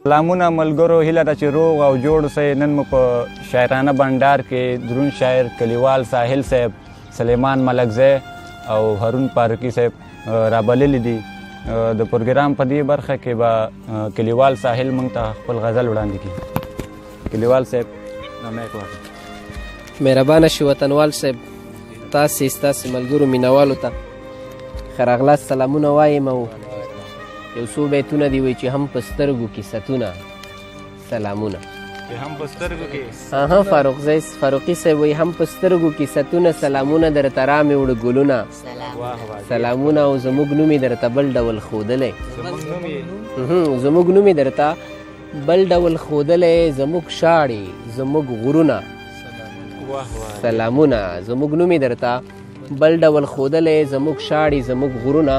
سلامونه ملګرو، هیله ده چې روغ او جوړ اوسئ. نن مو په شاعرانه بنډار کې دروند شاعر کلیوال ساحل صاحب، سلیمان ملکزی او هارون فاروقي صاحب رابللي دي. د پروګرام په دې برخه کې به کلیوال ساحل موږ ته خپل غزل وړاندې کړي. کلیوال صاحب نامه واخلئ. مهربانه شي وطنوال صاحب، تاسې ستاسې ملګرو مینوالو ته ښه راغلاست سلامونه وایم او یو څو بیتونه دي وایي چې هم په سترګو کې ستونه سلامونه. هم په سترګو کې فاروقي صاحب وایي هم په سترګو کې ستونه سلامونه درته رامې وړه ګلونه سلامونه او زموږ نوم یې درته بل ډول ښودلی. زموږ نوم یې درته بل ډول ښودلی، زموږ شاړې زموږ غرونه سلامونه. زموږ نوم یې درته بل ډول ښودلی، زموږ شاړې زموږ غرونه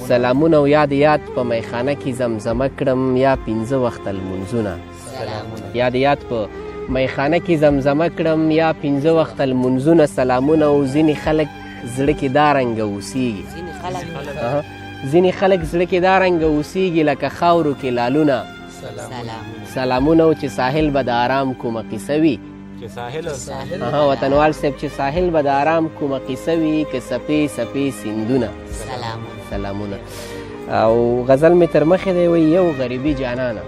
سلامونه. او یاد په میخانه کې زمزمه کړم یا 5 وخته لمونځونه. یاد په میخانه کې زمزمه کړم یا 5 وخته لمونځونه سلامونه. او ځینې خلک زړه کې دا رنګه اوسیږي، ځینې خلک زړه کې دا رنګه اوسیږي لکه خاورو کې لالونه سلامونه. او چې ساحل به د آرام کومه قصه وي، وطنوال صاحب چې ساحل به د آرام کومه قصه وي، که څپې څپې سیندونه سلامونه. او غزل مې تر مخې دی وایي یو غریبي جانانه،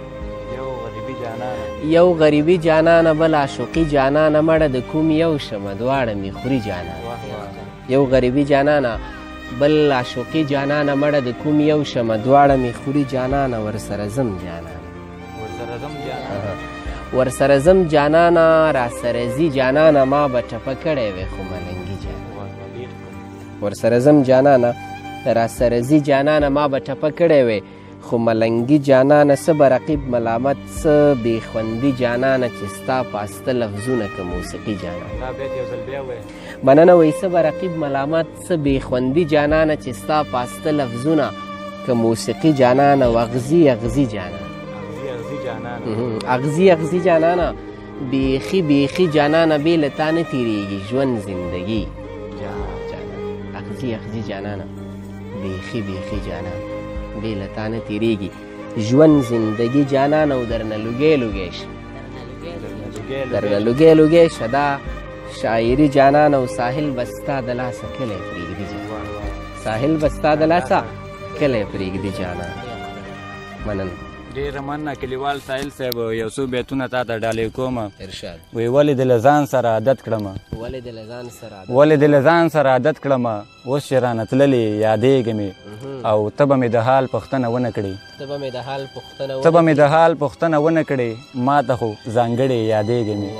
یو غریبي جانانه بل عاشقي جانانه مړه د کوم یو شمه دواړه مې خوري جانانه. یو غریبي جانانه بل عاشقي جانانه مړه د کوم یو شمه دواړه مې خوري جانانه. ورسره ځم جانانه، ورسره ځم جانانه، راسره ځي جانانه ما به ټپه کړی وی خو ملنګي جانانه. ورسره ځم جانانه، راسره ځي جانانه ما به ټپه کړی وی خو ملنګي جانانه. څه به رقیب ملامت څه بې خوندي جانانه چې ستا پاسته لفظونه که موسیقي جانانه. مننه وایي څه به رقیب ملامت څه بې خوندي جانانه چې ستا پاسته لفظونه که موسیقي جانانه. و اغزي جانانه، اغزي جانانه بیخي جانانه بې له تا نه تېرېږي ژوند زندګي اغزي جانانه بیخي جانانه بې له تا نه تېرېږي ژوند زندګي جانانه. او درنه لوګی شه دا شاعري جانانه. او ساحل به ستا د لاسه کلی پرېږدي جانانه، ساحل به ستا د لاسه کلی پرېږدي جانانه. مننه. ډېره مننه کلیوال ساحل صاحب. یو څو بیتونه تا ته ډالۍ کوم. ارشاد. وایي ولې دې له ځان سره عادت کړم، ولې دې له ځان سره عادت کړم، اوس چې رانه تللې یادېږي مې او ته به مې د حال پوښتنه ونه کړې، ته به مې د حال پوښتنه ونه کړې ما ته خو ځانګړې یادېږي مې.